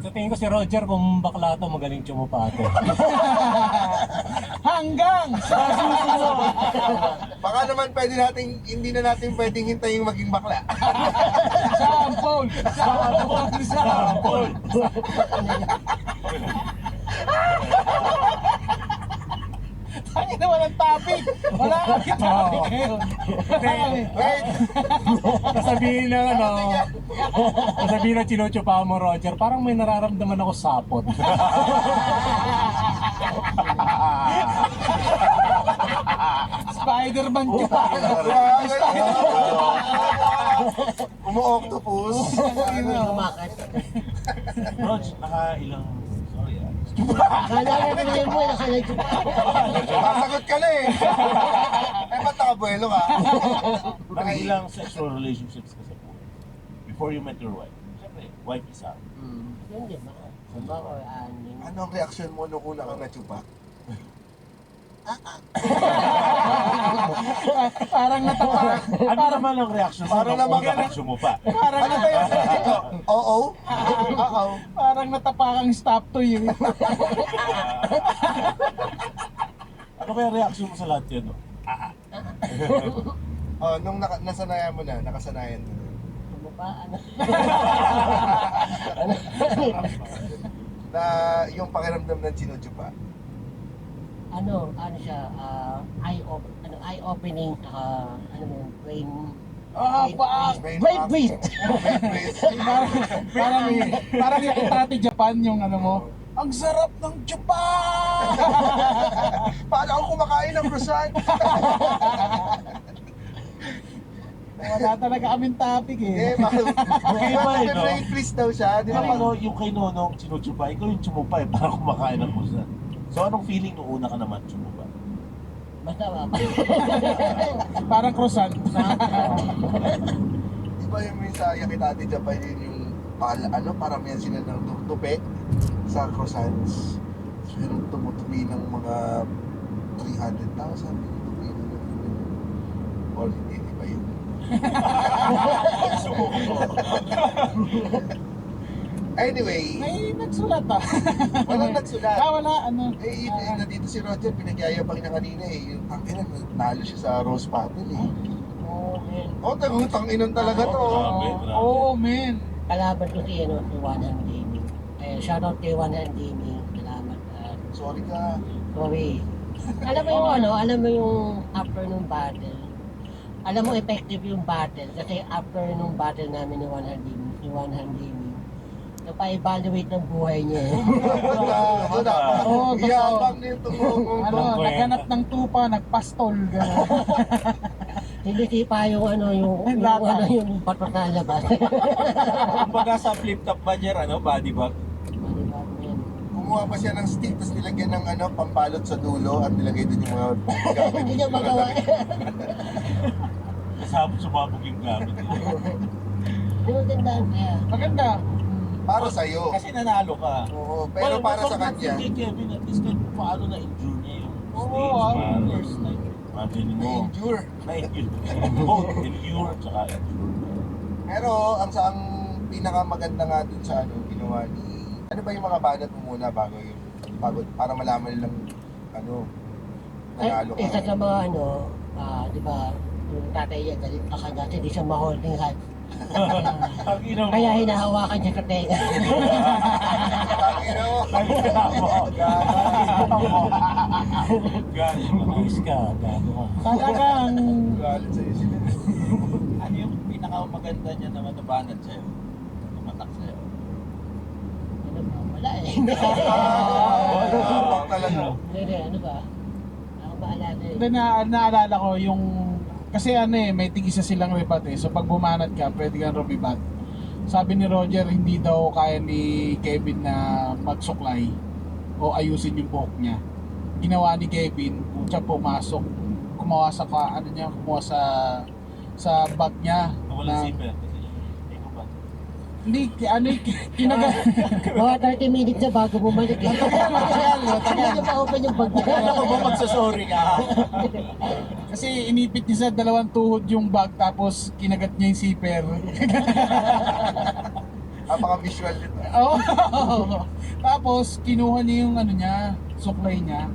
Sa tingin ko si Roger, kung bakla to, magaling tsumupate. Hanggang sa susunod. Baka naman hindi na natin pwedeng hintayin maging bakla. Sample! Sample! Sample! Tangin naman ang topic! Wala kami topic ngayon. Wala kami. Wait! Sasabihin na sasabihin na chinuchupa mo, Roger, parang may nararamdaman ako sapot. Spider-Man ka pa. Umu-octopus. Lumakas. Rog, nakailang... Sorry ah. Kala na rin mo, nakalay ko. Sasagot ka na eh. Ba't nakabuelo ka? Nakailang sexual relationships ka sa buhay? Before you met your wife? Siyempre, wife isa. Yun din ba? Sabi ko, Ano ang reaksyon mo nung una kang natsupa? Parang natapa. Ano naman ang reaction mo? Parang naman sumupa. Parang Ano ba yung sabi ko? Oo? Oo. Parang natapakang stop to you. Ano kaya reaction mo sa lahat yun? No? Oh, nung nasanayan mo na, nakasanayan mo na. ano ba? Na yung pakiramdam ng sinutsupa. Ano siya, eye-opening, ano mo, brain breeze. Parang yung Tati Japan yung ano mo. Ang sarap ng Japan! Paano ako kumakain ng croissant? Wala talaga kaming topic Eh, eh. brain freeze daw siya. Di ba? Ano, yung kay Nonong sinuchupa, ikaw yung chumupa eh, parang kumakain ng kusa. So anong feeling nung una ka naman chumupa? Basta ba? Parang croissant. Di ba yung sa Yakitati Japan yun yung paramihan sila ng tupe sa croissants. So yung tumutupi ng mga 300,000 tumutupi ng or hindi ba yun? Anyway, May nagsulat ah. walang nagsulat. Wala, ano. Nandito si Roger, pinagyayabang niya kanina eh. Yung tangina, nalo siya sa Rose Battle eh. Oh, tangutang-inan talaga to. Grabe, grabe. Oo, men. Kalaban ko si One Hand Gaming. Shoutout kay One Hand Gaming. Salamat. Sorry ka. Sorry. Alam mo yung after nung battle. Alam mo effective yung battle kasi after nung battle namin ni One Hand Gaming, napa-evaluate ng buhay niya eh. Ito dapat. Oo, totoo. Iyabang nito mo. Ano, naghanap ng tupa, nagpastol, gano'n. Hindi sipa yung yung bato sa labas. Kumbaga sa flip top ba niya, body bag? Kumuha pa siya ng stick, tapos nilagyan ng pampalot sa dulo at nilagay doon yung mga gamit. Hindi niya magawa. Sumabog yung gamit. Tinutandaan kaya. Maganda. Para sa'yo. Kasi nanalo ka. Oo, pero para sa kanya. Kay Kevin, at least kahit paano na-endure niya yung stage. Oo, Parang, First night. imagine mo, Endure. na-endure. Both endure tsaka endure. Pero ang pinakamaganda nga dun sa ginawa ni... Ano ba yung mga banat mo muna bago para malaman nilang nanalo ka? Isa sa mga di ba, yung tatay niya galit pa kanya kasi di siya ma-holding hand. Ang ina mo. Kaya hinahawakan siya sa tenga. Tangina mo. Ang ina mo. Galing mo. Please ka, gago ka. Talagang, Galit sa'yo sila. Ano yung pinakamaganda niya na matabanan sa'yo? Tumatak sa'yo? Ano ba? Wala eh. Wag talaga. Hindi, ano ba? Ako maalala eh. then naalala ko yung, kasi may tigisa silang rebat eh. So pag bumanat ka, pwede kang rumibat. Sabi ni Roger, hindi daw kaya ni Kevin na magsuklay o ayusin yung buhok niya. Ginawa ni Kevin, siya pumasok, kumuha sa bag niya. Walang zipper. Ikaw ba? Hindi, kinaga. Mga 30 minutes na bago bumalik eh. Hindi niya pa-open yung bag niya. Ano ba magsasorry ka? Kasi inipit niya sa dalawang tuhod yung bag tapos kinagat niya yung zipper. Napaka-visual nito. Oo. Tapos, kinuha niya yung ano niya, suklay niya,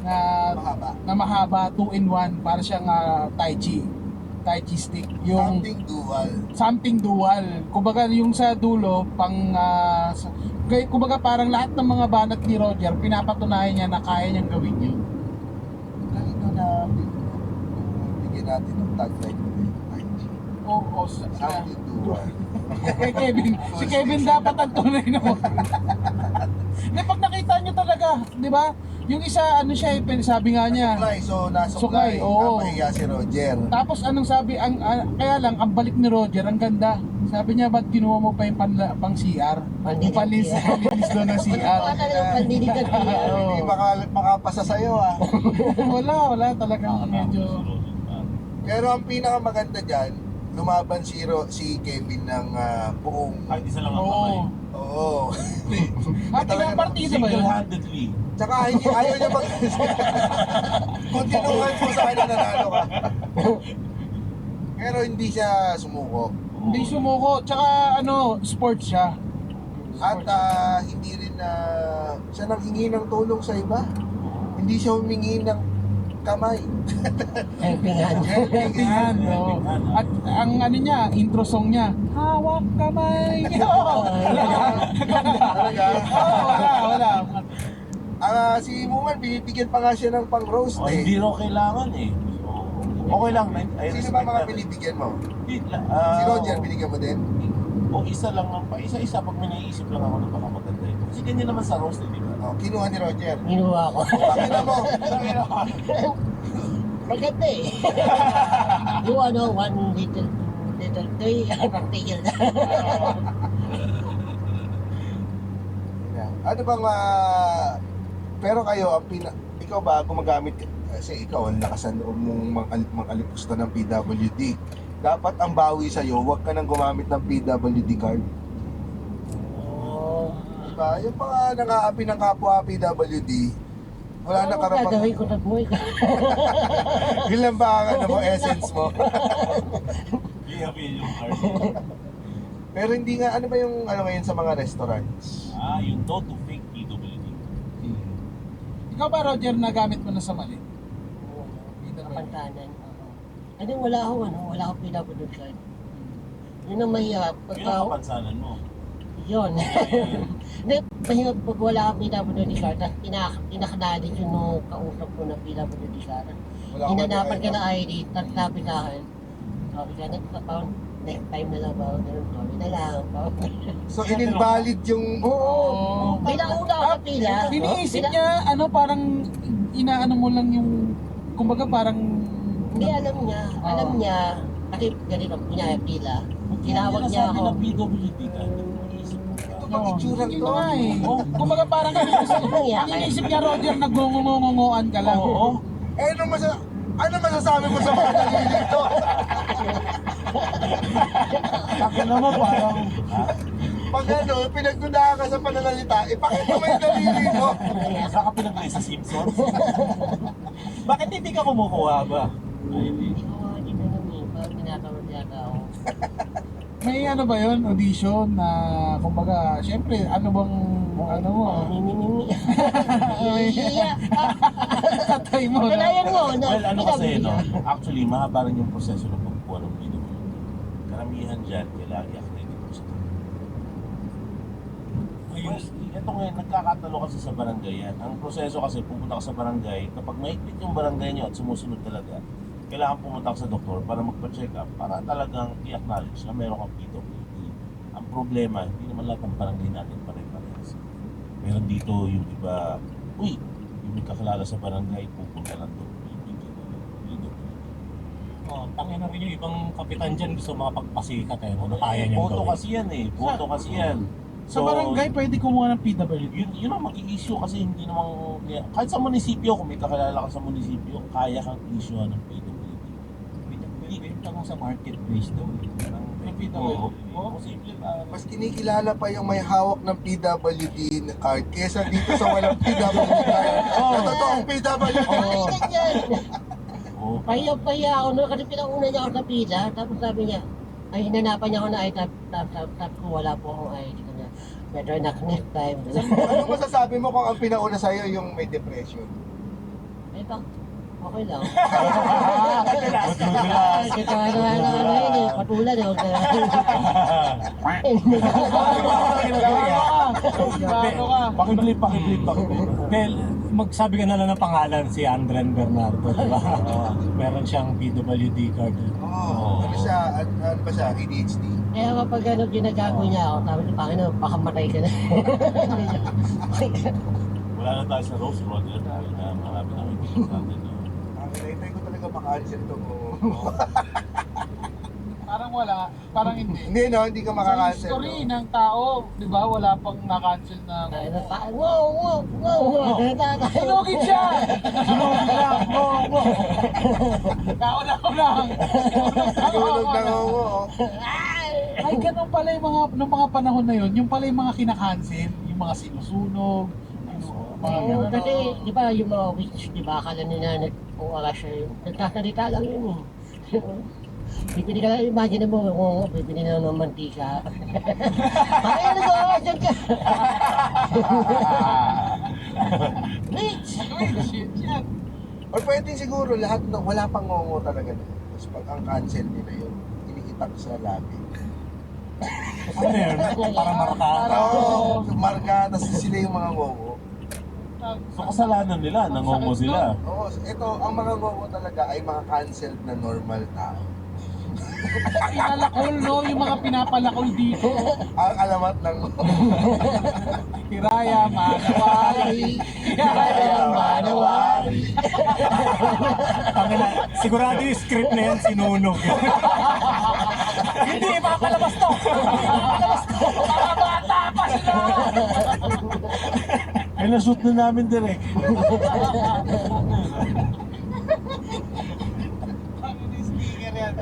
Mahaba. na mahaba, 2-in-1, para siyang Tai Chi. Tai Chi stick. Yung Something dual. something dual. Kumbaga yung sa dulo, kumbaga parang lahat ng mga banat ni Roger, pinapatunayan niya na kaya niyang gawin yun. Ganito na bigyan natin ng tagline ko eh. Oo, Something dual. kay Kevin. Si Kevin dapat ang tunay na mo. Hindi, pag nakita niyo talaga, di ba? Yung isa, ano siya, sabi nga niya. Suklay, so Suklay, nasuklay. oo. Napahiya si Roger. Tapos anong sabi, kaya lang, ang balik ni Roger, ang ganda. Sabi niya, ba't kinuha mo pa yung pang CR? Yung panlinis doon ng CR. Wala talagang panliligan niya. Hindi makapasa sa'yo ah. wala talagang medyo... Pero ang pinakamaganda dyan, lumaban si Kevin ng buong... Kahit isa lang ang kamay. Oo. Oo. Ilang partida ba yun? Single-handedly. Tsaka ayaw niya mag... Continuhan mo sa kanya nanalo ka. Pero hindi siya sumuko. Hindi sumuko. Tsaka sports siya. At hindi rin siya nang hingi ng tulong sa iba. Hindi siya humingi ng kamay. Helpingan. Tingnan, no? At ang niya, intro song niya, hawak kamay. Talaga? Wala. Si Muman, binibigyan pa nga siya ng pang-roast Oh, hindi eh. raw kailangan eh. Okay lang. I Sino ba respect mga that. binibigyan mo? Hindi, Si Roger, binigyan mo din? O isa lang lang pa. Isa-isa pag may naiisip lang ako na baka maganda ito. Kasi ganyan naman sa roast, eh, di ba? Oh, kinuha ni Roger. Ginawa ko. Pakina mo. Maganda eh. Yung one little tree, pagtigil na. Ano bang pero kayo ikaw ba gumagamit kasi ikaw ang lakas ng loob mong mang-alipusta ng PWD. Dapat ang bawi sa iyo, wag ka nang gumamit ng PWD card. Oo. Diba? Yung mga nangaapi ng kapwa PWD, wala na karapatan. Gagawin ko na buhay ko. Ilan ba ang essence mo? I-avail yung card. Pero hindi nga, ano ba yung ngayon sa mga restaurants? Yung no to fake PWD. Ikaw ba, Roger, nagamit mo na sa mali? Kapantanan. Ano, wala akong PWD card. Yun ang mahirap. Yun Pagka, ang kapansanan mo. yun. Hindi, mahirap pag wala akong PWD card, tapos pinakanalit yun nung kausap ko ng PWD card. Wala akong Hinanapan ka ID. na ID, tapos sabi sa akin, next time na lang ba, ganun, sorry na lang. So ininvalid yung... Oo. Pinauna ako sa pila. Iniisip niya, parang inaano mo lang yung, kumbaga parang, Hindi, alam niya, kasi ganito, kunyari pila, tinawag niya ako. ng PWD card. Iniisip mo. Ito bang itsurang yun to? nga eh. Kumbaga parang ang iniisip niya, Roger, nagngungungungunguan ka lang. Oo. Eh, ano masasabi mo sa mga nalilito? Ako naman parang... Pag pinagdudahan ka sa pananalita, ipakita mo yung dalili mo. Saan ka pinag-play sa Simpsons? Bakit hindi ka kumukuha ba? Ay, hindi. Hindi ko naman eh, parang tinatawag yata ako. May ba yun, audition na, kumbaga, syempre, ano mo? Mimimimi. Iya. Tatay mo, no? Kailangan mo na. Well, ano kasi, PWD no? ka. Actually, mahaba rin yung proseso ng pagkuha ng PWD. Karamihan dyan, kailangan i-accredit mo sa ito ngayon, nagkakatalo kasi sa barangay yan. Ang proseso kasi, pupunta ka sa barangay, kapag mahigpit yung barangay nyo at sumusunod talaga, kailangan pumunta ka sa doktor para magpa-check up, para talagang i-acknowledge na meron kang PWD. Ang problema, hindi naman lahat ng barangay natin pare-parehas. Meron dito yung iba, yung may kakilala sa barangay, pupunta lang doon. Tangin na rin yung ibang kapitan dyan gusto makapagpasikat eh. Kung kaya niyang Boto gawin. kasi yan eh. Boto kasi yan. Sa barangay, pwede kumuha ng PWD. Yun ang mag-i-issue kasi hindi namang... Kahit sa munisipyo, kung may kakilala ka sa munisipyo, kaya kang issue ng PWD. Pinipita mo sa marketplace daw. Parang may Oo. Posible ba? Mas kinikilala pa yung may hawak ng PWD na card kesa dito sa walang PWD card. Na totoong PWD. Kailangan yan. Oo. Pahiya ako no, kasi pinauna niya ako sa pila, tapos sabi niya, Ay, hinanapan niya ako na ay tap ko, wala po akong ID ko na. Better na next time. Ano masasabi mo kung ang pinauna sa'yo yung may depression? Ay, bak, okay lang. Madudulas. Ito ano yun eh, patulan eh. Huwag Pakiblip. Well, magsabi ka na lang ng pangalan si Andren Bernardo, di ba? Meron siyang PWD card. Oo. Ano siya? Ano ba siya? ADHD? Kaya kapag ano ginagago niya ako, sabi ko, Panginoon, baka matay ka na. Wala na tayo sa Rose Road. Marami na may natin. Nakita ko talaga makaalisin ito mo. Parang wala, parang hindi. Hindi no, hindi ka Sa makakancel. history ng tao, di ba, wala pang na-cancel na... Wow! Sunugin siya! Kauna-unang! Tulog na oo. Ay, ganun pala yung nung mga panahon na yun, yung pala yung mga kinakancel, yung mga sinusunog, yung mga ganun. Kasi, di ba, yung mga witch, di ba, akala nila nag-uara siya, nagsasalita lang yun eh. Bibili ka lang, imagine mo, kung bibili na ng mantika. Ay, nag-uara ka! Witch! Shit yan. Or pwede siguro lahat na wala pang ngongo talaga na. Tapos pag ang cancel nila yun, iniitak sa labi. Ano yun? Para marka. Oo, marka, tapos sila yung mga ngongo. So kasalanan nila, nangongo sila. Oo, ito, ang mga ngongo talaga ay mga canceled na normal tao. Pinalakol, no? Yung mga pinapalakol dito. Ang alamat ng Hiraya, Manawari. Hiraya, Manawari. Tangina, sigurado yung script na yan sinunog. Hindi, mapalabas to! Mga bata pa sila! Ay, nashoot na namin direct. Ang sticker yan.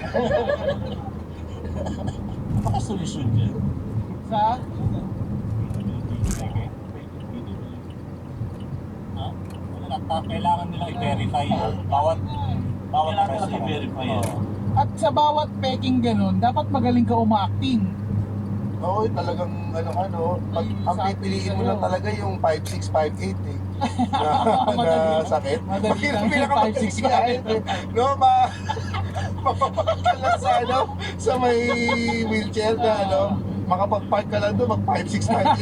Baka solusyon dyan. Sa? Kailangan nila i-verify bawat Kailangan person. nila i-verify yan. At sa bawat peking ganun, dapat magaling ka umacting. Oo, talagang pag, ang pipiliin mo lang talaga yung 5658 eh. Na sakit. Madali lang yung Pinaka 565. No, mapapakal ka lang sa sa may wheelchair na makapag-park ka lang doon, mag 5658.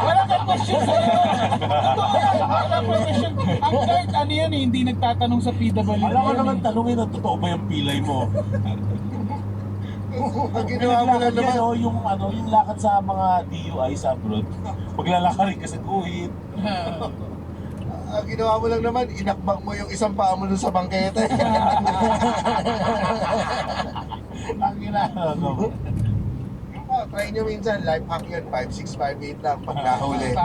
Wala kang question sa'yo. Totoo yan. Wala kang question. Ang guard, ano yan eh, hindi nagtatanong sa PWD. Alam ko naman tanungin na totoo ba yung pilay mo. Ang ginawa mo lang naman, Yung lakad sa mga DUI sa abroad. Paglalakarin ka sa guhit. ang ginawa mo lang naman, inakbang mo yung isang paa mo dun sa bangketa. Ang ginagawa mo. Try nyo minsan, life hack yun, 5658 lang pag nahuli.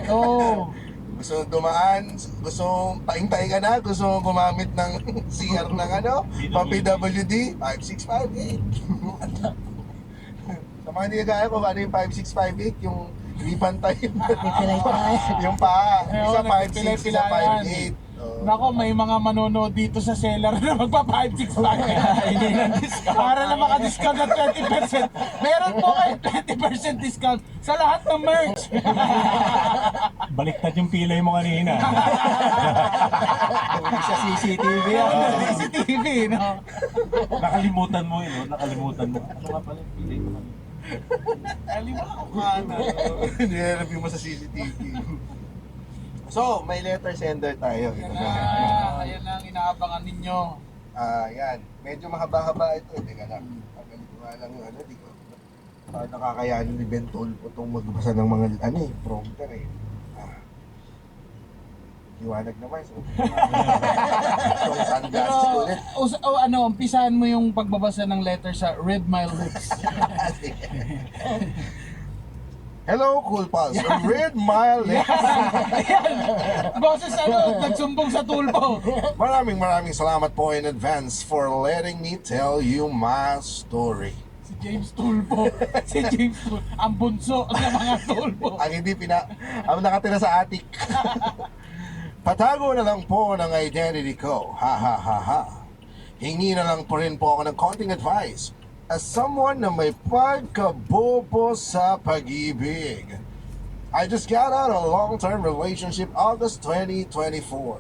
Oh. Gusto mong dumaan, gusto mong paing-paing ka na, gusto mong gumamit ng CR ng pang PWD, 5658. Sa mga hindi kaya ko, ano yung 5658, yung hindi pantay Pipilay tayo. yung paa, isa Oo, 56, isa nagpipilay-pilayan. 58. Oh. Nako, may mga manonood dito sa seller na magpa 565. Hindi na discount. Para na maka-discount at 20%. Meron po kayo 20% discount sa lahat ng merch. Baliktad yung pilay mo kanina. Sa CCTV yan. CCTV, no? Nakalimutan mo yun, no? Nakalimutan mo. Ano nga pala yung pilay mo kanina? Nire-review mo sa CCTV. So, may letter sender tayo. Ito na. Ayan na ang inaabangan ninyo. Yan. Medyo mahaba-haba ito. Teka lang. Tagal ko nga lang yung di ko. Nakakayanin ni Ben Tolpo itong magbasa ng mga, prompter eh. Liwanag naman. So, itong sunglasses ko ulit. Umpisahan mo yung pagbabasa ng letter sa Read My Lips. Hello, Cool Pals. Read my lips. Boses nagsumbong sa tulpo. Maraming salamat po in advance for letting me tell you my story. Si James Tulpo. Si James Tulpo. Ang bunso ng mga tulpo. Ang nakatira sa attic. Patago na lang po ng identity ko. Ha ha ha ha. hingi na lang po rin po ako ng konting advice as someone na may pagkabobo sa pag-ibig. I just got out of a long-term relationship August 2024.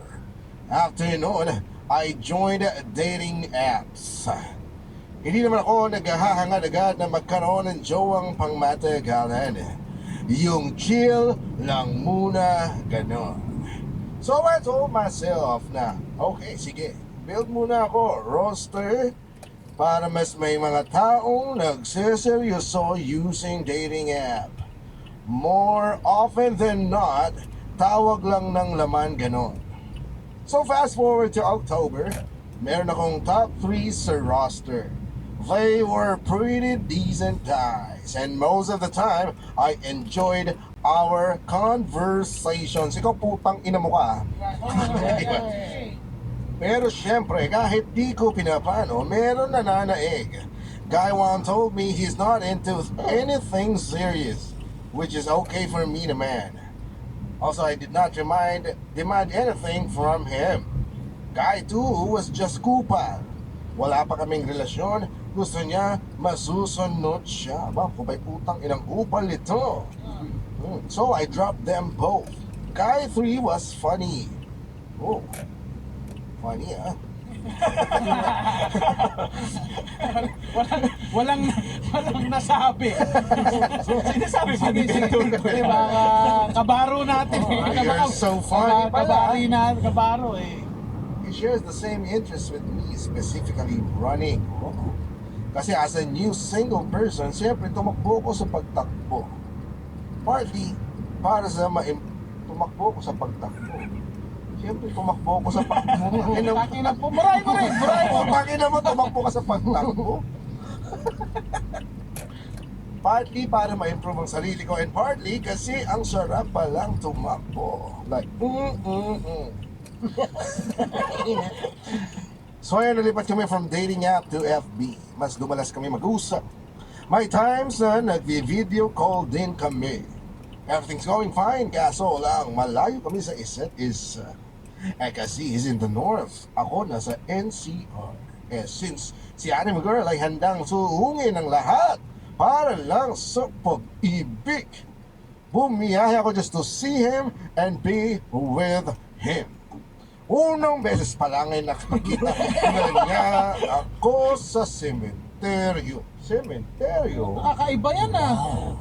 After noon, I joined dating apps. Hindi naman ako naghahangad agad na magkaroon ng jowang pangmatagalan. Yung chill lang muna, ganon. So I told myself na, okay, sige, build muna ako roster para mas may mga taong nagseseryoso using dating app. More often than not, tawag lang ng laman ganon. So fast forward to October, meron akong top 3 sa roster. They were pretty decent guys, and most of the time, I enjoyed our conversations. Ikaw putang ina mo ka. Diba? Pero syempre, kahit di ko pinapano, meron nananaig. Guy one told me he's not into anything serious, which is okay for me to man. Also, I did not demand anything from him. Guy 2 was just kupal. Wala pa kaming relasyon, gusto niya masusunod siya. Ba, kubay putang inang upal ito. So I dropped them both. Guy 3 was funny. Oh, funny walang nasabi. Sinasabi pa ni Victor ko eh, mga kabaro natin eh. You're so funny pala. Kabaro eh. He shares the same interests with me, specifically running. Kasi as a new single person, siyempre tumakbo ko sa pagtakbo. Partly para sa tumakbo ko sa pagtakbo. Siyempre tumakbo ko sa pagtakbo. Buray mo rin. Bakit naman tumakbo ka sa pagtakbo? Partly para ma-improve ang sarili ko, and partly kasi ang sarap palang tumakbo. Like, So ayan, nalipat kami from dating app to FB. Mas dumalas kami mag-usap. May times na nag-video call din kami. Everything's going fine, kaso lang malayo kami sa isa't isa. Kasi he's in the north, ako nasa NCR. Since si Anime Girl ay handang suhungin ng lahat para lang sa pag-ibig, bumiyahe ako just to see him and be with him. Unang beses pa lang ay nakakita niya ako sa sementeryo. Sementeryo? Kakaiba yan ah. Oo,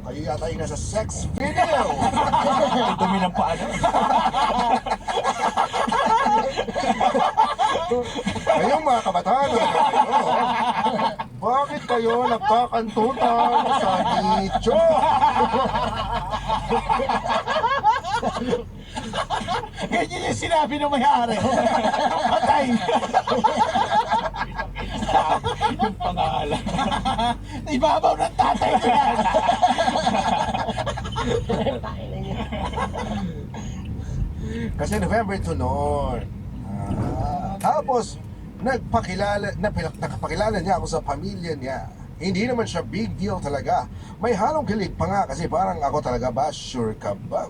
kayo yata yung nasa sex video. Dumi ng paano. Kayong mga kabataan, bakit kayo nagkakantutan sa nicho? Ganyan yung sinabi ng may-ari. Patay. Yung pangalan. Ibabaw ng tatay ko yan. Kasi November 2 noon. Tapos, nakapakilala niya ako sa pamilya niya. Hindi naman siya big deal talaga. May halong kilig pa nga kasi parang ako talaga ba? Sure ka ba?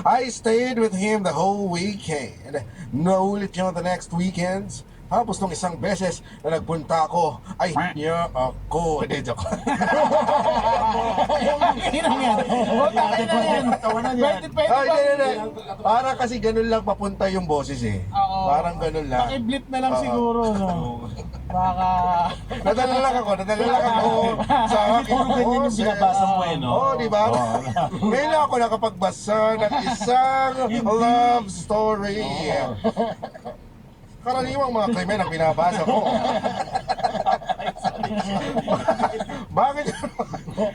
I stayed with him the whole weekend. Naulit niya the next weekends. Tapos nung isang beses na nagpunta ako, ay niya ako. Hindi, joke. Hinang yan. Tawanan yan. Ay, hindi. Para kasi ganun lang papunta yung boses eh. Oo. Parang ganun lang. Paki-blip na lang siguro, no? Baka... Nadala lang ako sa aking Puro ganyan yung boses. binabasa mo eh, no? Oo, di ba? Ngayon ako nakapagbasa ng isang love story. Karaniwang mga krimen ang binabasa ko.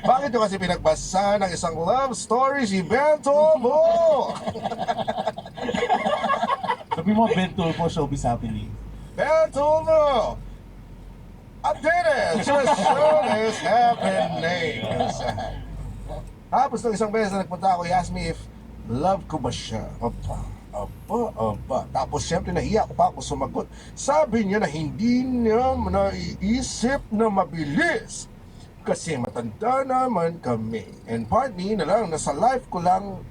Bakit nyo kasi pinagbasa ng isang love story si Ben Tulfo? Sabi mo, Ben Tulfo, Showbiz Happily. Ben Tulfo! Updated! Showbiz happening! Tapos nung isang beses na nagpunta ako, he asked me if love ko ba siya. Aba. Tapos syempre nahiya ko pa ako sumagot. Sabi niya na hindi niya naiisip na mabilis. Kasi matanda naman kami. And partner na lang, nasa life ko lang,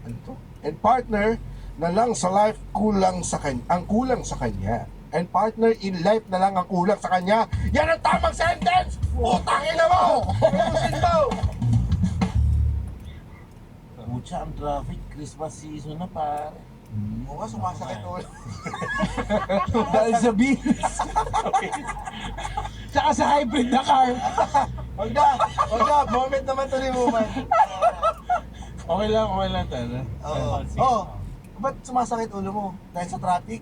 and partner, na lang sa life kulang sa kanya, ang kulang sa kanya. And partner in life na lang ang kulang sa kanya. Yan ang tamang sentence! Putang ina mo! Ayusin mo! Pucha, ang traffic. Christmas season na pare. Oo nga, sumasakit ulo. Dahil sa beans. Tsaka sa hybrid na car. Wag na, moment naman to ni woman. Okay lang tala. Oo. Oh, ba't sumasakit ulo mo? Dahil sa traffic?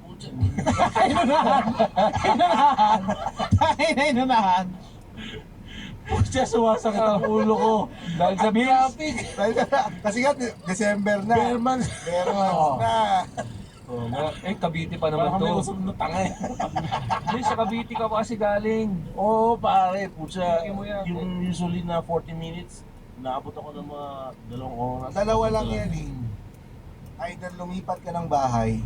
Inunahan. Pucha, sumasakit ang ulo ko. Dahil sa beans. Dahil kasi nga, December na. Berman. Berman na. Oh, Cavite pa naman Parang may to. usap na tanga eh. Hindi, sa Cavite ka pa kasi galing. Oo pare, pucha. Tingin mo yan. Yung usually na 40 minutes, naabot ako ng mga 2 oras. Dalawa lang yan eh. Either lumipat ka ng bahay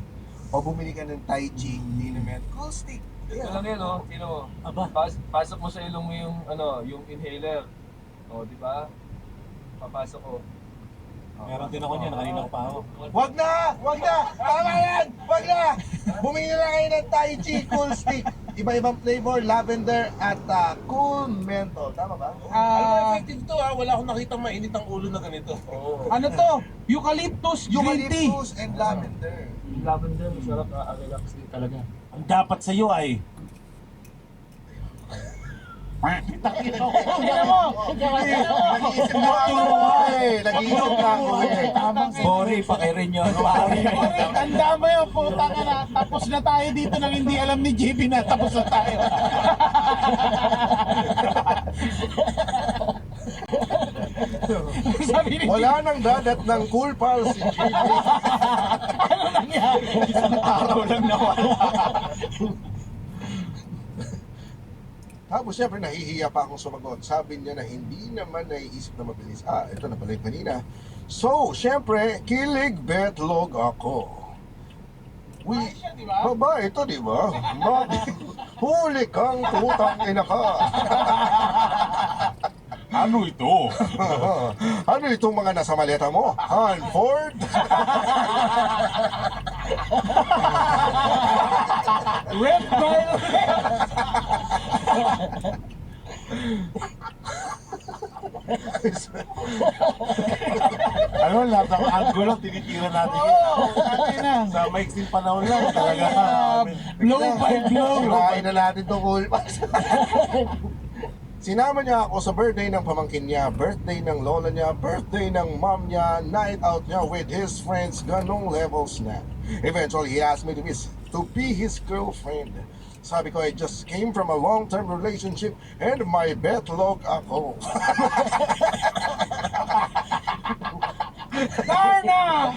o bumili ka ng Tai Chi Dinamet Cool Stick. Ito lang yan, oh. Sino mo? Aba. Pasok mo sa ilong mo yung, yung inhaler. O, di ba? Papasok ko. Meron din ako niyan, kanina ko pa ako. Wag na! Wag na! Tama yan! Wag na! Bumili na lang kayo ng Tai Chi Cool Stick. Iba-ibang flavor, lavender at cool menthol. Tama ba? Effective to ha, wala akong nakita mainit ang ulo na ganito. Oo. Ano to? Eucalyptus green tea. Eucalyptus and lavender. Lavender, masarap na relax din talaga. Ang dapat sa'yo ay Nag-iisip na ako eh. Nag-iisip na ako eh. Sorry, pakirin yun. Pare. Tanda mo yun, puta ka na. Tapos na tayo dito nang hindi alam ni JB na tapos na tayo. Sabi ni Wala nang dadat ng cool pal si JB. Isang araw lang nawala. Tapos syempre nahihiya pa akong sumagot. Sabi niya na hindi naman naiisip na mabilis. Ito na pala yung kanina. So, syempre, kilig betlog ako. Baba, ito di ba? Huli kang putang ina ka. ano ito? Ano itong mga nasa maleta mo? Hanford? Red by Ano, lahat ng angulo, tinitira natin yan. Sa maiksing panahon lang, talaga. blow by blow. Sirain na natin itong cool pal. Sinama niya ako sa birthday ng pamangkin niya, birthday ng lola niya, birthday ng mom niya, night out niya with his friends, ganong levels na. Eventually, he asked me to be his girlfriend. Sabi ko, I just came from a long-term relationship and my betlog ako. Darna!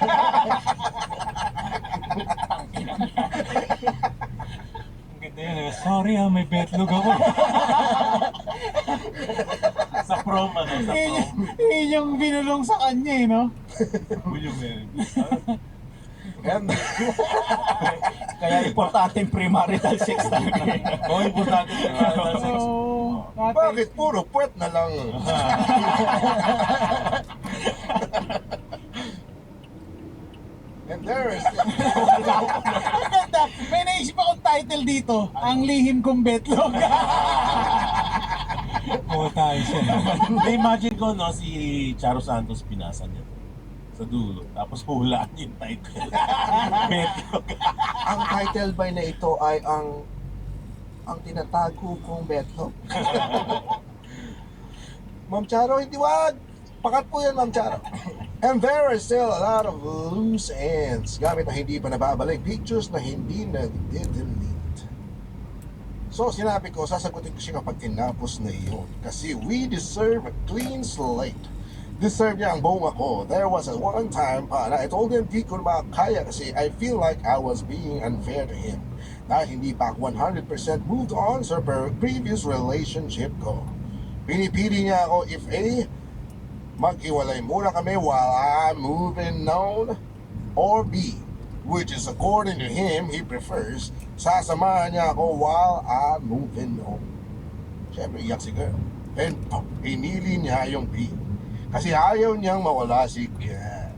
Ang ganda yun eh. Sorry may betlog ako. Sa prom, ano, sa prom. Yun yung binulong sa kanya eh, no? Will you marry me? And Kaya importante yung premarital sex talaga. Oo, importante. Sex. Oo. bakit puro puwet na lang? And there is Maganda. May naisip akong title dito. Ang lihim kong betlog. Oo tayo siya. Na-imagine ko, no, si Charo Santos pinasa niya sa dulo. Tapos hulaan yung title. Betlog. ang title by na ito ay ang tinatago kong betlog. Ma'am Charo, hindi wag! Pakat po yan, Ma'am Charo. And there are still a lot of loose ends gamit na hindi pa nababalik, pictures na hindi nag-delete. So sinabi ko, sasagutin ko siya kapag tinapos na iyon. Kasi we deserve a clean slate. Deserve niya ang buong ako. There was a one time pa na I told him di ko makaya kasi I feel like I was being unfair to him. Dahil hindi pa ako 100% moved on sa previous relationship ko. Pinipili niya ako if A, mag-iwalay muna kami while I'm moving on, or B, which is according to him, he prefers, sasamahan niya ako while I'm moving on. Siyempre, iyak si girl. And pinili niya yung B. Kasi ayaw niyang mawala si Guy.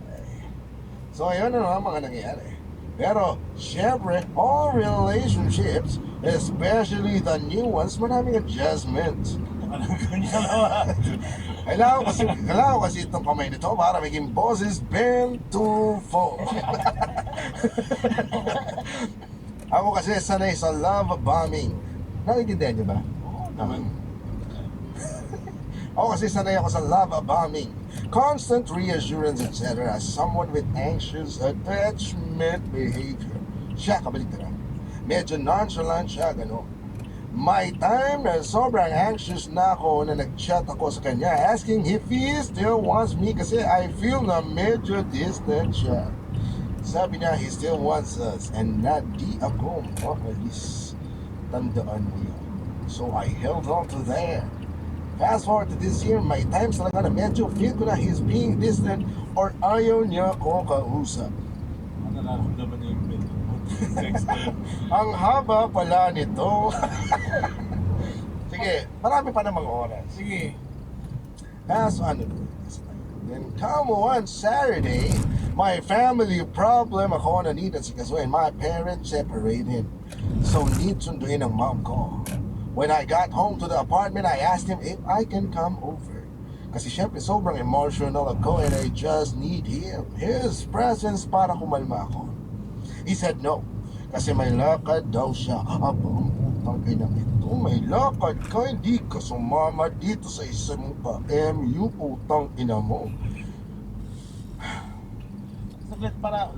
So, ayun na mga nangyayari. Pero, syempre, all relationships, especially the new ones, maraming adjustments. Ganyan naman. Kailangan ko kasi itong kamay nito para maging boses Bentufo. Ako kasi sanay sa love bombing. Nakikindihan niyo ba? Oo naman. Ako kasi sanay ako sa love bombing. Constant reassurance, etc. As someone with anxious attachment behavior. Siya, kabalik na. Medyo nonchalant siya, gano'n. May time na sobrang anxious na ako na nag-chat ako sa kanya asking if he still wants me kasi I feel na medyo distant siya. Sabi niya he still wants us and not di ako makalis. Tandaan mo yun. So I held on to that. Fast forward to this year, may times talaga na medyo feel ko na he's being distant or ayaw niya ako kausap. Ano nararamdaman niya yung Bento? Next time. Ang haba pala nito. Sige, marami pa namang oras. Sige. Kaso ano, then come one Saturday, my family problem ako na need at sikasuhin. My parents separated. So need sunduin ang mom ko. When I got home to the apartment, I asked him if I can come over. Kasi syempre sobrang emotional ako and I just need him. His presence para kumalma ako. He said no. Kasi may lakad daw siya. Abang utang ina ito. May lakad ka. Hindi ka sumama dito sa isa mong pa-MU. Utang ina mo. Saglit para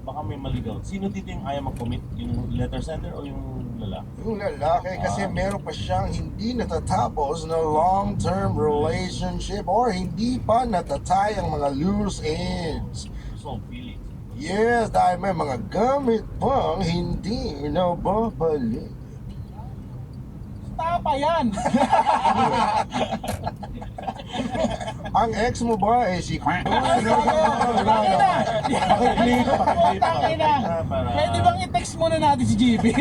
baka may maligaw. Sino dito yung ayaw mag-commit? Yung letter sender o yung lalaki? Yung lalaki kasi meron pa siyang hindi natatapos na long-term relationship or hindi pa natatay ang mga loose ends. So, feeling. Yes, dahil may mga gamit pang hindi nababalik. Tapa yan. Ang ex mo ba eh si Pwede bang i-text muna natin si GB?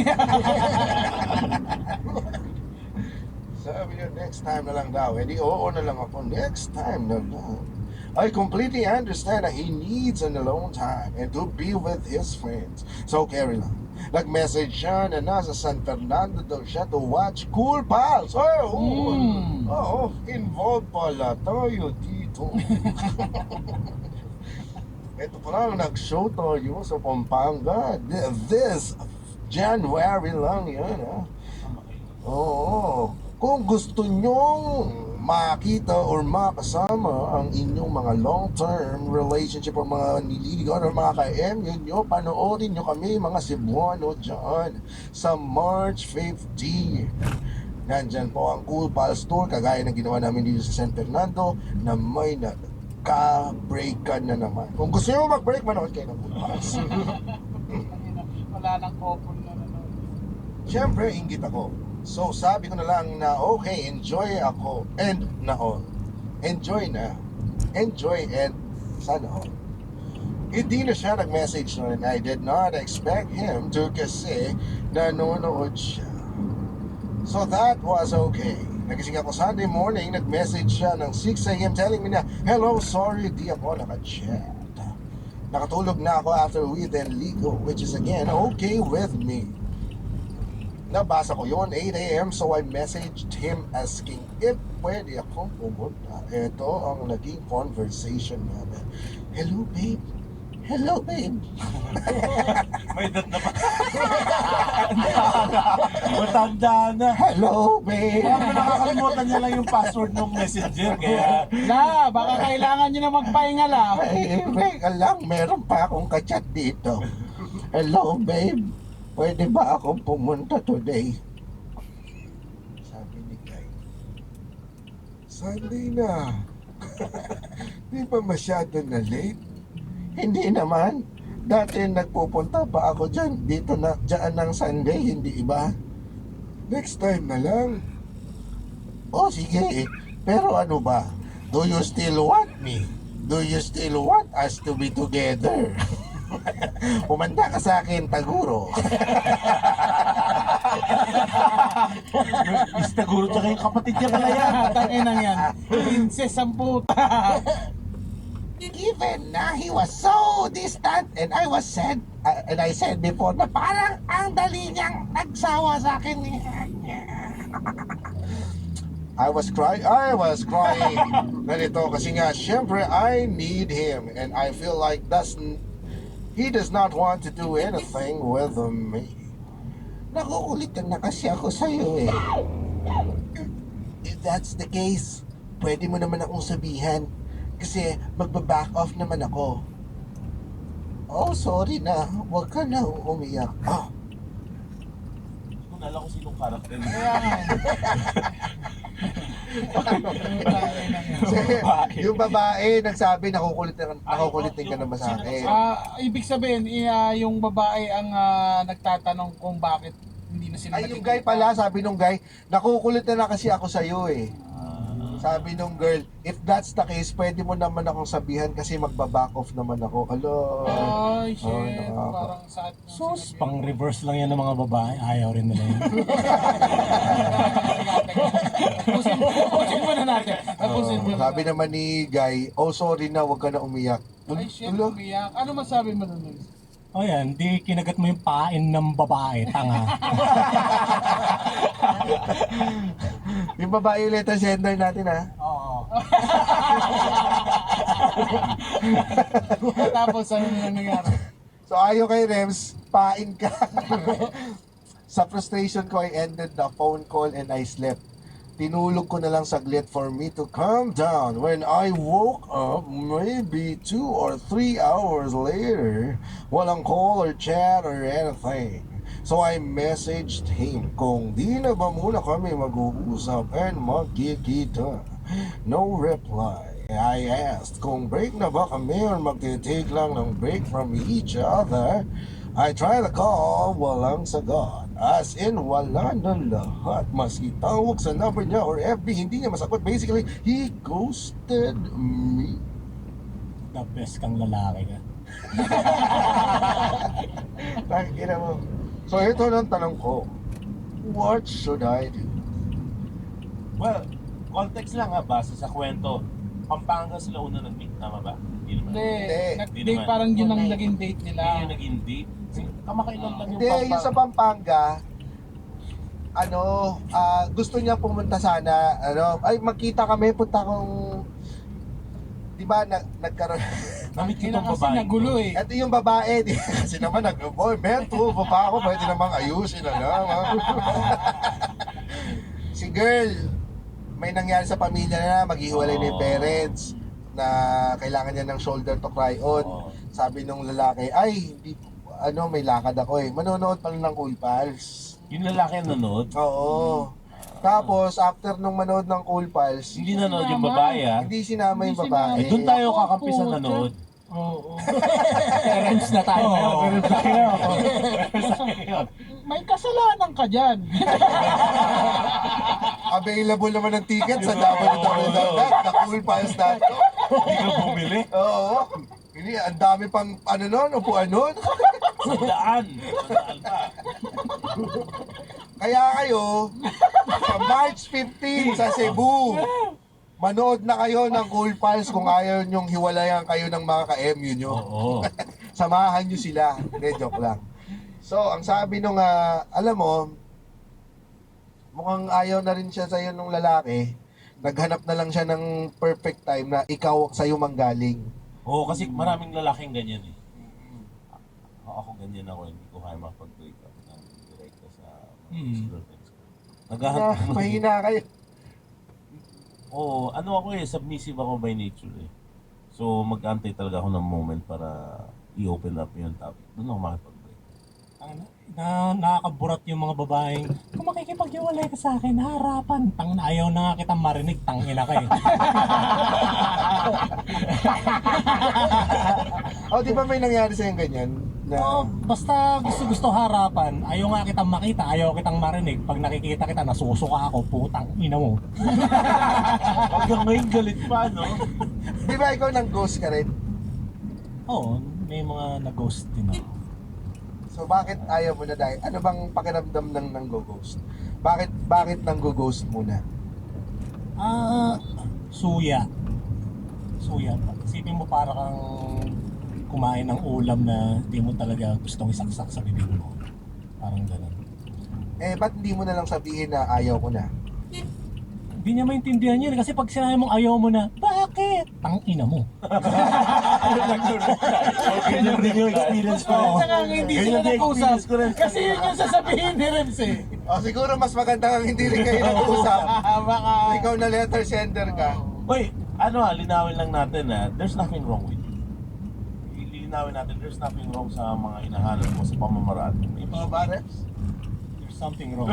Sabi niya, next time na lang daw. Eh di oo na lang ako. Next time na lang. I completely understand that he needs an alone time and to be with his friends. So, carry lang. Nag-message siya na nasa San Fernando daw siya to watch Cool Pals. Oo, involved pala tayo dito. Ito pa lang, nag-show tayo sa Pampanga. This January lang yan, ha? Oo. Kung gusto nyong makita or makasama ang inyong mga long-term relationship or mga nililigawan or mga ka-MU nyo, panoorin nyo kami mga Cebuano dyan sa March 15. Nandyan po ang Cool Pals Tour, kagaya ng ginawa namin dito sa San Fernando, na may nagka-breakan na naman. Kung gusto nyo mag-break, manood kayo ng Cool Pals. Wala nang couple na naman. Siyempre, inggit ako. So sabi ko na lang na okay, enjoy ako and na all. Enjoy na. Enjoy and sana all. Hindi na siya nag-message nun. I did not expect him to kasi nanonood siya. So that was okay. Nagising ako Sunday morning, nag-message siya ng 6 a.m. telling me na, hello, sorry, di ako naka-chat. Nakatulog na ako after we then legal, which is again okay with me. Nabasa ko yun, 8 a.m. So I messaged him asking if pwede akong pumunta. Ito ang naging conversation namin. Hello, babe. Hello, babe. May dat na pa. Matanda na. Hello, babe. Nakakalimutan niya lang yung password ng messenger. Kaya, La, baka kailangan nyo na magpahinga la. Ay, teka lang, meron pa akong kachat dito. Hello, babe. Pwede ba akong pumunta today? Sabi ni Guy. Sunday na. Di ba masyado na late? Hindi naman. Dati nagpupunta pa ako dyan. Dito na, dyan ng Sunday, hindi iba. Next time na lang. Oh, sige. Pero ano ba? Do you still want me? Do you still want us to be together? Pumanda ka sa akin, Taguro. Istaguro tsaka yung kapatid niya pala yan. Tanginang yan. Princess ang puta. Given na he was so distant and I said before na parang ang dali niyang nagsawa sa akin. I was crying. Ganito kasi nga, syempre I need him and I feel like he does not want to do anything with me. Nakukulitan na kasi ako sa'yo eh. If that's the case, pwede mo naman akong sabihan. Kasi magbaback off naman ako. Oh, sorry na. Huwag ka na umiyak. Ah, Hindi ko naalala kung sinong karakter niya. yung babae nagsabi nakukulitin ka naman sa akin. Ibig sabihin, yung babae ang nagtatanong kung bakit hindi na sila Ay, yung guy pala, sabi nung guy, nakukulitin na kasi ako sa'yo eh. Sabi nung girl, if that's the case, pwede mo naman akong sabihan kasi magbaback off naman ako. Hello. Ay, shit. nakaka- Parang sad. Sus, pang reverse lang yan ng mga babae. Ayaw rin nila yun. Tapusin muna natin. Tapusin muna. Sabi naman ni guy, oh sorry na, huwag ka na umiyak. Ay, shit, Ulo. umiyak. Ano masabi mo nun? O yan, di kinagat mo yung pain ng babae. Tanga. Yung babae yung letter sender natin ha. Oo. Tapos, ano na nangyari? So ayaw kay Rems, pain ka. Sa frustration ko, I ended the phone call and I slept. Tinulog ko na lang saglit for me to calm down. When I woke up, maybe 2 or 3 hours later, walang call or chat or anything. So I messaged him kung di na ba muna kami mag-uusap and magkikita. No reply. I asked kung break na ba kami or magtitake lang ng break from each other. I tried the call, walang sagot. As in, wala na lahat. Maski tawag sa number niya or FB, hindi niya masagot. Basically, he ghosted me. The best kang lalaki ka. Nakikita mo. So, ito lang tanong ko. What should I do? Well, context lang ha, base sa kwento. Pampanga sila una nag-meet, tama ba? Hindi naman. Hindi. Hindi Nag-date, naman. parang yun ang naging date nila. Hindi yung naging date. Kamakailan lang yung Hindi, yung sa Pampanga, gusto niya pumunta sana, magkita kami, punta kong, di ba, nagkaroon, Namit Hindi ko na tong kasi babae. nagulo eh. ito yung babae, kasi naman, Beto, baba ako, pwede namang ayusin na lang. Si girl, may nangyari sa pamilya na, maghihiwalay na yung parents, na kailangan niya ng shoulder to cry on. Oo. Sabi nung lalaki, ay, hindi, may lakad ako eh. Manonood pala ng Cool Pals. Yung lalaki ang nanood, Oo. Tapos, after nung manood ng Cool Pals, hindi nanood yung babae ha. hindi sinama yung Hindi babae. Eh, doon tayo Ako, kakampi sa puta. nanood. Oo. Parents na tayo ngayon. May kasalanan ka dyan. Available naman ng ticket sa www.coolpals.com. Hindi ka bumili. Oo. Hindi, ang dami pang upuan nun. Sandaan. Sandaan pa. Kaya kayo, sa March 15 sa Cebu, manood na kayo ng Cool Pals kung ayaw nyong hiwalayan kayo ng mga ka-MU nyo. Oo. Samahan nyo sila. Hindi, joke lang. So, ang sabi nung, alam mo, mukhang ayaw na rin siya sa'yo nung lalaki. Naghanap na lang siya ng perfect time na ikaw sa'yo manggaling. Oo, kasi maraming lalaking ganyan eh. Ako ganyan ako, hindi ko kaya makapag-break up ng direkta sa mga girlfriends ko. Naghahanap ako. Mahina kayo. Oo, ano ako eh, submissive ako by nature eh. So mag-antay talaga ako ng moment para i-open up yung topic. Doon ako makipag-break. Nakakaburat yung mga babaeng, kung makikipag-iwalay ka sa akin, harapan. Ayaw na nga kitang marinig, tangina ka eh. Di ba may nangyari sa'yo ganyan? Oo, basta gusto harapan, ayaw nga kitang makita, ayaw kitang marinig. Pag nakikita kita, nasusuka ako, putang ina mo. Hanggang ngayon galit pa, no? Di ba ikaw nang ghost ka rin? Oo, may mga nag-ghost din ako. So bakit ayaw mo na dahil? Ano bang pakiramdam ng nang-ghost? Bakit nang-ghost muna? Suya. suya. Isipin mo para kang kumain ng ulam na di mo talaga gustong isaksak sa bibig mo. Parang ganun. Eh, ba't hindi mo na lang sabihin na ayaw ko na? Hindi niya maintindihan yun kasi pag sinabi mong ayaw mo na, bakit? Tangina mo. Ganyan din yung experience ko. Saka hindi sila nag-usap. Kasi yun yung sasabihin ni Rems eh. O siguro mas maganda kang hindi rin kayo nag-usap. Baka... Ikaw na letter sender ka. Uy, linawin lang natin there's nothing wrong with you. Linawin natin, there's nothing wrong sa mga inahanap mo sa pamamaraan. May Mga bareps? There's something wrong.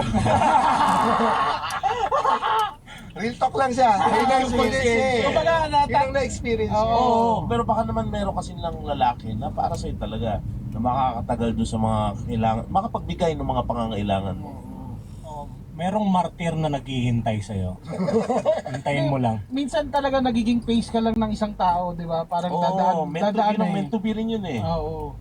Real talk lang siya. Real lang yung police eh. Kumbaga, Yun ang na-experience niya. Oo, pero baka naman meron kasi lang lalaki na para sa'yo talaga na makakatagal doon sa mga kailangan, makapagbigay ng mga pangangailangan mo. Merong martir na naghihintay sa'yo. Hintayin mo lang. Minsan talaga nagiging face ka lang ng isang tao, di ba? Parang Oo, dadaan meant to be rin yun eh. Oo.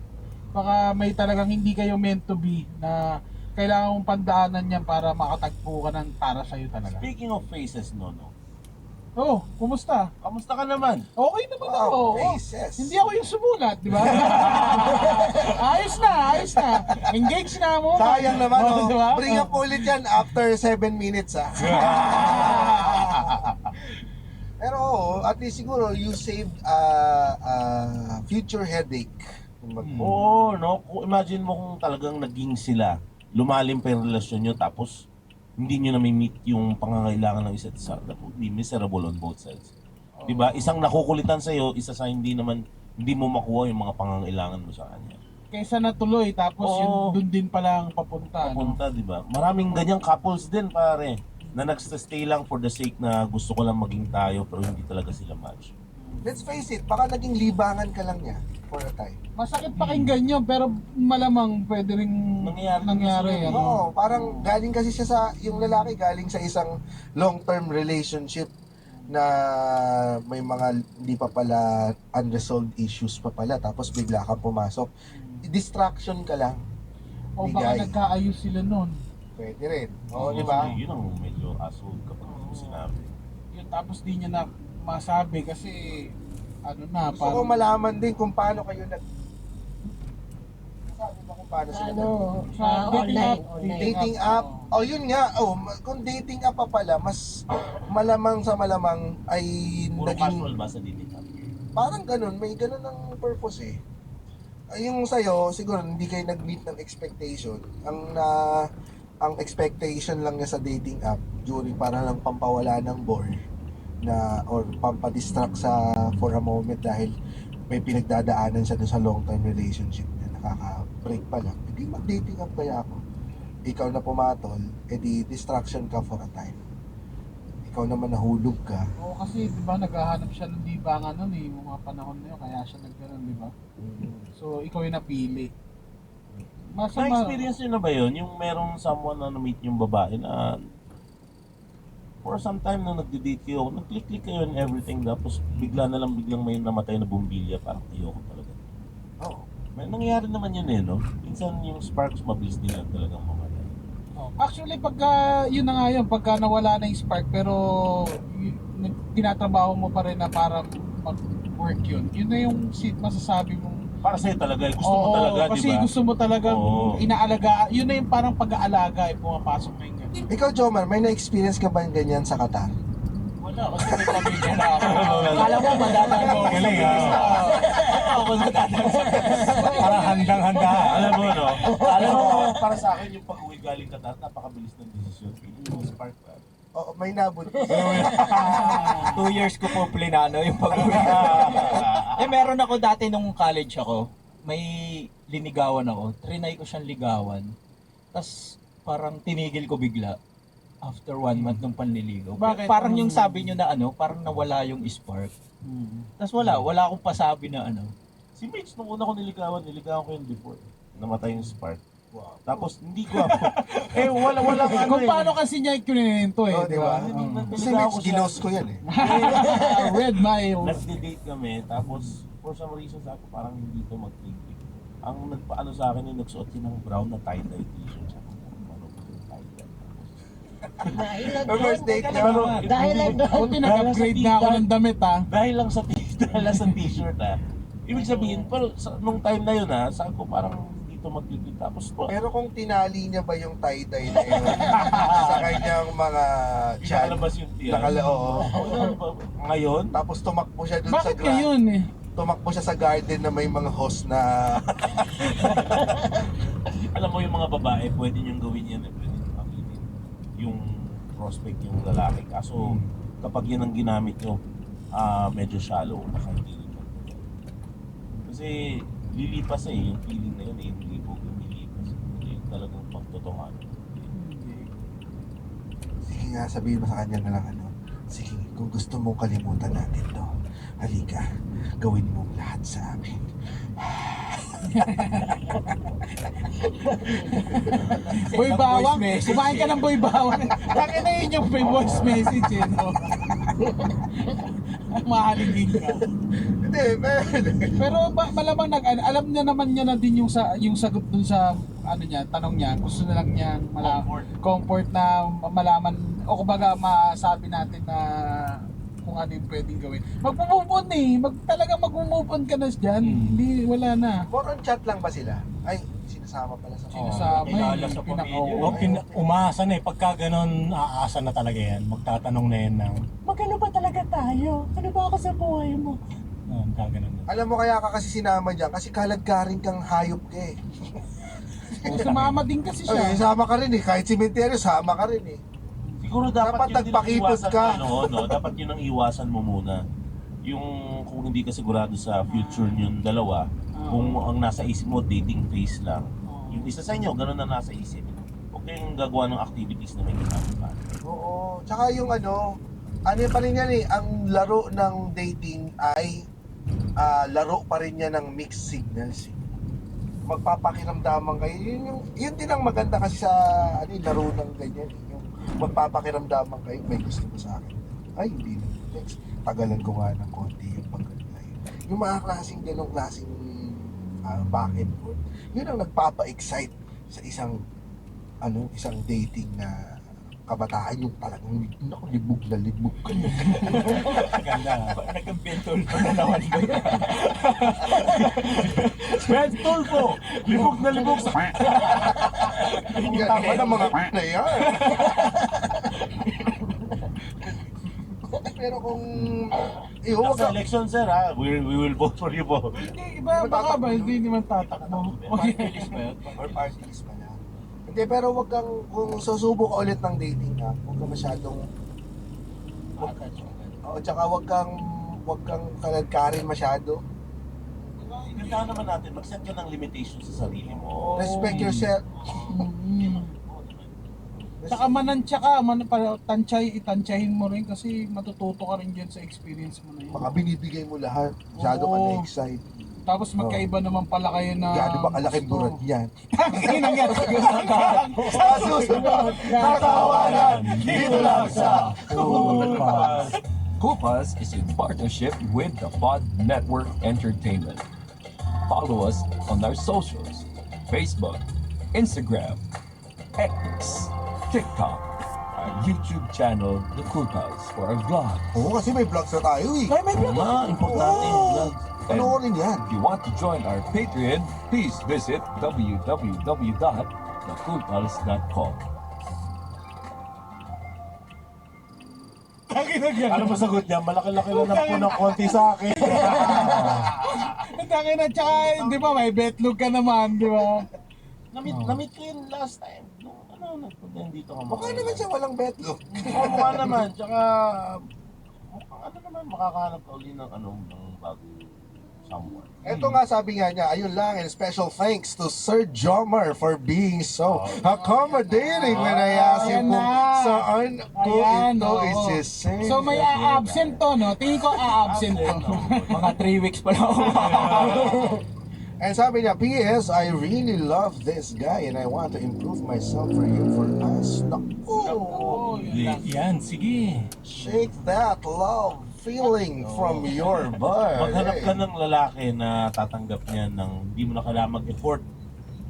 Baka may talagang hindi kayo meant to be na kailangan mong pandaanan yan para makatagpo ka ng para sa'yo talaga. Speaking of faces, no. Oh, kumusta? Kamusta ka naman? Okay naman Wow, ako. faces. Hindi ako yung sumulat, di ba? ayos na. Engage na mo. Sayang naman, Oh, di ba? Bring up ulit yan after 7 minutes, Pero at least siguro you saved future headache. Oo, no? Kung imagine mo kung talagang naging sila, lumalim pa yung relasyon nyo, tapos hindi nyo na-meet yung pangangailangan ng isa't isa. That would be miserable on both sides. Diba? Isang nakukulitan sa'yo, isa sa hindi mo makuha yung mga pangangailangan mo sa kanya. Kaysa natuloy, tapos Oo. yun dun din palang papunta. No? Papunta, diba? Maraming ganyang couples din, pare, na nagstay lang for the sake na gusto ko lang maging tayo, pero hindi talaga sila match. Let's face it, baka naging libangan ka lang niya for a time. Masakit pakinggan yun, pero malamang pwede rin Nangyari. ano? Oo, parang galing kasi siya sa, yung lalaki galing sa isang long-term relationship na may mga hindi pa pala unresolved issues pa pala, tapos bigla kang pumasok. Distraction ka lang. O baka Bigay. nagkaayos sila nun. Pwede rin. Oo, di ba? Yun ang medyo asshole kapag hindi mo sinabi. Yun, tapos di niya na masabi kasi ano na, Gusto ko malaman din kung paano kayo sabi ba kung paano sila Ano, Sa sa dating online. app. dating app. Oh, yun nga. Oh, kung dating app pa pala, mas malamang sa malamang ay Puro naging casual ba sa dating app? parang ganun, may ganun ang purpose eh. Ay, yung sa'yo, siguro hindi kayo nag-meet ng expectation. Ang expectation lang niya sa dating app during para lang pampawala ng bore na or pampadistract sa for a moment dahil may pinagdadaanan siya dun sa long-term relationship na nakaka-break pa lang. Hindi mag-dating app kaya ako. Ikaw na pumatol, edi distraction ka for a time. Ikaw naman nahulog ka. Oo, kasi di ba naghahanap siya ng libangan nun eh, mga panahon na yun, kaya siya nagkaroon, di ba? So, ikaw yung napili. Na-experience nyo na ba yun? Yung merong someone na na-meet yung babae na for some time na nagde-date kayo, nag-click-click kayo and everything, tapos biglang may namatay na bumbilya, parang ayoko talaga. Oo. May nangyayari naman yun eh, no? Minsan yung sparks mabilis din lang talagang mamatay. Actually, pagka, yun na nga yun, pagka nawala na yung spark, pero tinatrabaho mo pa rin na para mag-work yun. Yun na yung masasabi mong Para sa'yo talaga, gusto mo talaga, di ba? kasi gusto mo talagang Oo. inaalaga, yun na yung parang pag-aalaga, pumapasok na yung ganyan. Ikaw, Jomar, may na-experience ka ba yung ganyan sa Qatar? Wala, kasi may pamilya na ako. Kala mo madadaan mo. Galing Ako madadaan sa Parang handang-handa. Alam mo, no? Alam mo, para sa akin, yung pag-uwi galing Qatar, napakabilis ng desisyon. Yung spark pa. Oo, may nabot. 2 years ko po plinano yung pag-uwi. Meron ako dati nung college ako, may linigawan ako. Trinay ko siyang ligawan. Tapos parang tinigil ko bigla after 1 month ng panliligaw. Bakit? Parang yung sabi nyo na parang nawala yung spark. Tapos wala akong pasabi na Si Mitch, nung una ko niligawan ko yun before. Namatay yung spark. Wow. Tapos, hindi ko ako. Wala Kung paano kasi niya ikinento eh, Oo, di ba? Kasi Mitch, ginost ko yan eh. Read my... Nag-date kami, tapos for some reason sabi ko parang hindi to mag-click. Ang nagpaano sa akin yung nagsuot yun ng brown na tie-dye t-shirt. Sabi ko, ano ba yung tie-dye? Dahil lang First date niya. Pero, Dahil lang doon. Buti nag-upgrade na ako ng damit ha. Dahil lang sa t-shirt. dala sa t-shirt Ibig sabihin, pero nung time na yun saan ko parang dito magpipit. Tapos po, Pero kung tinali niya ba yung tie-dye na yun sa kanyang mga chan, nakalabas yung tiyan. oo. Ngayon, Tapos tumakbo siya dun sa Bakit ngayon eh? tumakbo siya sa garden na may mga host na alam mo yung mga babae, pwede niyong gawin yan pwede niyong gamitin. Yung prospect yung lalaki. Kaso, kapag yan ang ginamit nyo, medyo shallow, baka hindi rin. Kasi, lilipas yung feeling na yun, yung libog yung lilipas. Hindi yung talagang pagtotohanan. sige nga, sabihin mo sa kanya na lang sige, kung gusto mong kalimutan natin to, halika, gawin mong lahat sa amin. Boy bawang, kumain ka ng boy bawang. Bakit na yun yung voice message eh, no? Mahaligin ka. Hindi, Pero malamang alam niya naman niya na din yung sagot dun sa tanong niya. Gusto na lang niya comfort na malaman o kumbaga masabi natin na kung ano yung pwedeng gawin. Mag-move on talagang mag-move on ka na dyan. Hindi, wala na. more on chat lang ba sila? Ay, sinasama pala sa Sinasama kilala sa pamilya. Umaasa na pagka ganun, aasa na talaga yan. Magtatanong na yan ng, magano ba talaga tayo? Ano ba ako sa buhay mo? Kaganon na. Alam mo kaya ka kasi sinama dyan kasi kalagkaring kang hayop ka eh. Sumama din kasi Ay, siya. sama ka rin eh. Kahit sementeryo, sama ka rin eh. Siguro dapat Dapat yun din ang nagpakipot iwasan ka. dapat yun ang iwasan mo muna. Yung kung hindi ka sigurado sa future niyong dalawa, kung ang nasa isip mo dating phase lang. Yung isa sa inyo, ganun na nasa isip. Huwag kayong gagawa ng activities na may kasama pa. Oo. Tsaka yung ano pa rin yan eh, ang laro ng dating ay laro pa rin yan ng mixed signals eh. Magpapakiramdaman kayo. Yun din ang maganda kasi sa laro ng ganyan eh. Yung magpapakiramdaman kayo, may gusto mo sa akin. Ay, hindi na. Next, tagalan ko nga ng konti yung pagkakay. Yung mga ganong klaseng back and forth, yun ang nagpapa-excite sa isang dating na kabataan yung talagang libog na libog ka. Ganda. Nagkambentol pa na naman ko yan. Bentol po! Libog na libog sa... Tama ng mga na yan. Pero kung huwag Sa ka, election sir we will vote for you po. Hindi, iba baka ba hindi naman tatakbo. Party list ba yun? or party list pa na. Hindi, pero wag kang, kung susubok ka ulit ng dating huwag ka masyadong, tsaka wag kang kaladkarin masyado. Ganda naman natin, mag-set ka ng limitations sa sarili mo. Respect yourself. Saka manansya ka, itansyahin mo rin kasi matututo ka rin dyan sa experience mo na yun. Baka binibigay mo lahat. Masyado ka Oo. na-excite. Tapos magkaiba naman pala kayo na... Gaano ba kalaking burat yan? Sa susunod, Natawanan Dito lang sa Kupas is in partnership with the Pod Network Entertainment. Follow us on our socials: Facebook, Instagram, X, TikTok, our YouTube channel, The Kupas, for our vlogs. Oo, kasi may vlogs na tayo eh. Importante yung vlog. Panoorin yan. If you want to join our Patreon, please visit www.thekupals.com. Alam mo sagot niya, malaki-laki lang na po ng konti sa akin. Tangin na, tsaka, di ba, may betlog ka naman, di ba? Namit ko yun last time. Nagpunta yun dito ka. Mukha naman siya walang betlog. Mukha naman, tsaka makakahanap ka uli ng bago someone. Ito nga sabi nga niya, ayun lang, and special thanks to Sir Jomar for being so accommodating when I asked him kung saan ko Ayan, ito oo. isi-send. So may a-absent to, no? Tingin ko a-absent to. Mga 3 weeks pa lang ako. And sabi niya, P.S. I really love this guy and I want to improve myself for you, for us. Naku! Yan, sige. Shake that love feeling from your butt. Maghanap ka ng lalaki na tatanggap niya ng hindi mo na kailangan mag-effort.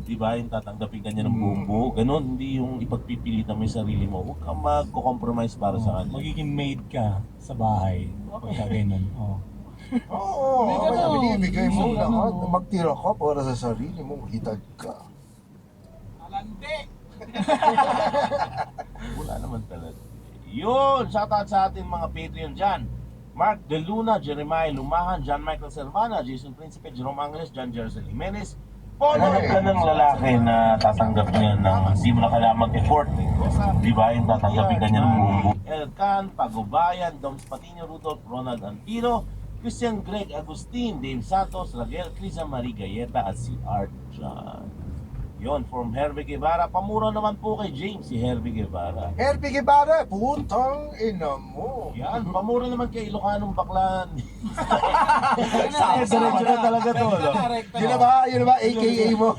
Di ba? Yung tatanggapin ka niya ng buong buo. Ganon, hindi yung ipagpipilitan mo yung sarili mo. Huwag kang mag-compromise para sa kanya. Magiging maid ka sa bahay. Pagka ganun. Oh. Oo, May kaya ganun. binibigay mo May lahat. ganun. Magtira ka para sa sarili mo, hitag ka. Alandi! Wala naman talaga. Yun! Shoutout sa ating mga Patreon dyan. Mark De Luna, Jeremiah Lumahan, John Michael Servana, Jason Principe, Jerome Angeles, John Jerzel Jimenez. Polo ka ng lalaki na tatanggap niya ng hindi mo na kailangan mag-effort. Di ba? Yung tatanggapin ka niya ng buong buo. Elcan, Pagubayan, Doms Patino, Rudolph, Ronald Antino, Christian Greg Agustin, Dave Santos, Raquel Criza Marie Galleta at si Art John. Yon, from Herbie Guevara. Pamura naman po kay James si Herbie Guevara. Herbie Guevara, putang ina mo. Yan, pamura naman kay Ilocanong baklan. Diretso na talaga to, no? Yun na ba, AKA mo?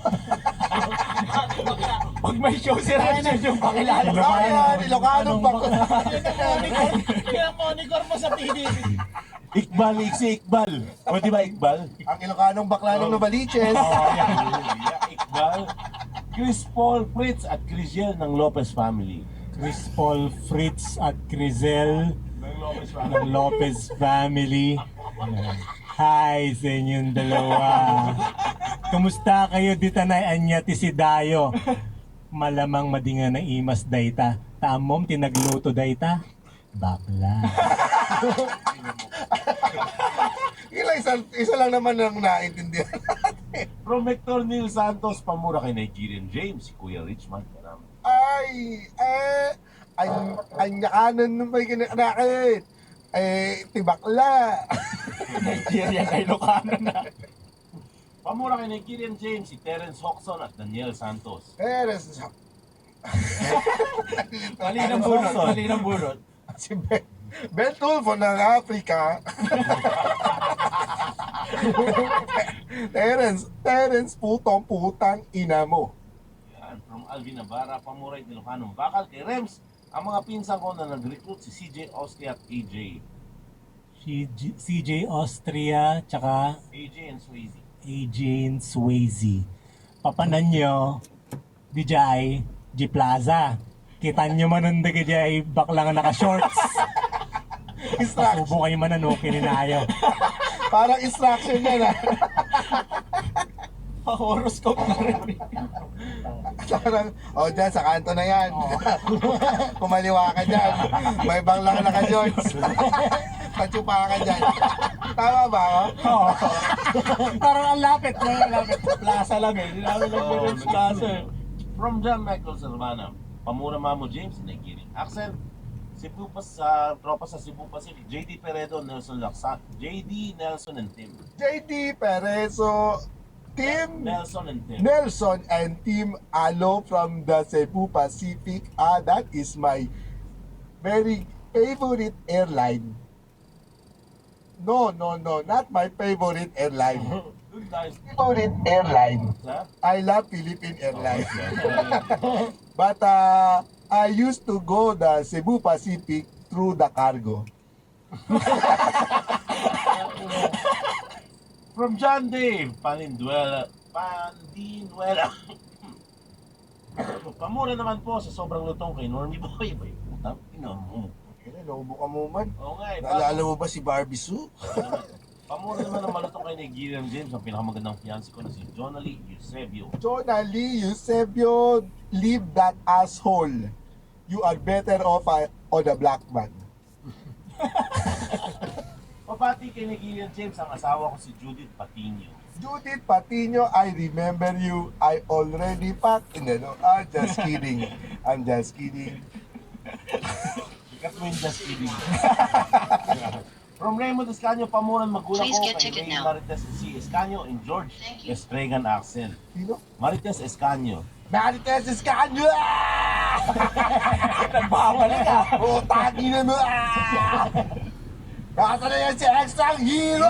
Pag may show si Renzo yung pakilala. Ayan, Ilocanong bakla. Kaya monitor mo sa PDB. Iqbal, si Iqbal. O di ba Iqbal? Ang Ilocanong bakla ng Novaliches. Iqbal. Chris Paul Fritz at Criziel ng Lopez family. Chris Paul Fritz at Crizel ng Lopez family. Hi sa inyong dalawa. Kumusta kayo dito na anyati si Dayo? Malamang madinga na imas dayta. Taamom tinagluto dayta. Bakla. Isa lang naman ang naintindihan. From Hector Neil Santos, pamura kay Nigerian James, si Kuya Richman. Ay, nyakanan nung may kinakit. Tibakla. Nigerian ay Ilocano na. Pamura kay Nigerian James, si Terence Hoxon at Daniel Santos. Peres. Mali ng bunot, mali ng bunot. Si Ben Tulfo ng Africa. Terence, putang ina mo. Yan, from Alvin Navarra, pamura kay Ilocanong bakal kay Rems. Ang mga pinsan ko na nag-recruit si CJ Austria at AJ. CJ Austria tsaka AJ and Swayze. AJ Swayze. Papanan nyo, Dijay, G Plaza. Kita nyo manunda ka Dijay, bakla nga naka-shorts. Pasubo kayo mananokin ni Nayo. Parang instruction yan ah. Pa-horoscope na rin. Parang, dyan, sa kanto na yan. Kumaliwa ka dyan. May banglang naka-shorts. Patsupa ka dyan. Tama ba ako? Oo. Parang ang lapit. Ang lapit. Plaza lang eh. Hindi namin nag-events plaza eh. From John Michael Servana, pamura Mamo James, Nigerian Accent. Cebu pa sa tropa sa Cebu Pacific, JD Peredo, Nelson Laksa, JD, Nelson and Tim. JD Perezo, Team Nelson and Tim. Nelson and Team Alo from the Cebu Pacific. That is my very favorite airline. No, not my favorite airline. Good guys. Favorite airline. Sa? I love Philippine Airlines. But I used to go the Cebu Pacific through the cargo. From John Dave, Paninduela. Pamura naman po sa sobrang lutong kay Normie Boy. Bay, putang ina mo. Naubo ka mo man. Oo nga eh. Naalala mo ba si Barbie Sue? Pamura naman ang malutong kay Nigerian James, ang pinakamagandang fiancé ko na si Jonali Eusebio. Jonali Eusebio, leave that asshole. You are better off on a black man. Papati kay Nigerian James, ang asawa ko si Judith Patino. Judith Patino, I remember you. I already packed. No, I'm just kidding. I'm just kidding. Ikat mo yung just kidding. From Raymond Escanio, pamuran magulang Please ko get kay ticket Ray now. Marites C. Escanio and George Thank you. Estregan Accent. Sino? Marites Escanio. Marites Escanio! Nagbabalik ka. Tagi na mo! Nasa na yan si Extra Hero!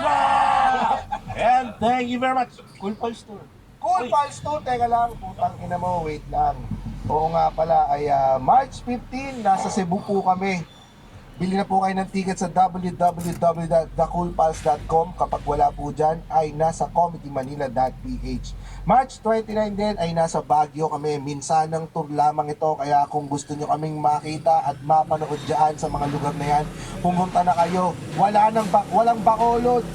And thank you very much. Cool Pal Store. Cool Pals to, teka lang, putang ina mo, wait lang. Oo nga pala, ay March 15, nasa Cebu po kami. Bili na po kayo ng ticket sa www.thecoolpals.com. Kapag wala po dyan, ay nasa comedymanila.ph. March 29 din ay nasa Baguio kami. Minsanang tour lamang ito, kaya kung gusto nyo kaming makita at mapanood dyan sa mga lugar na yan, pumunta na kayo. Walang bakolod,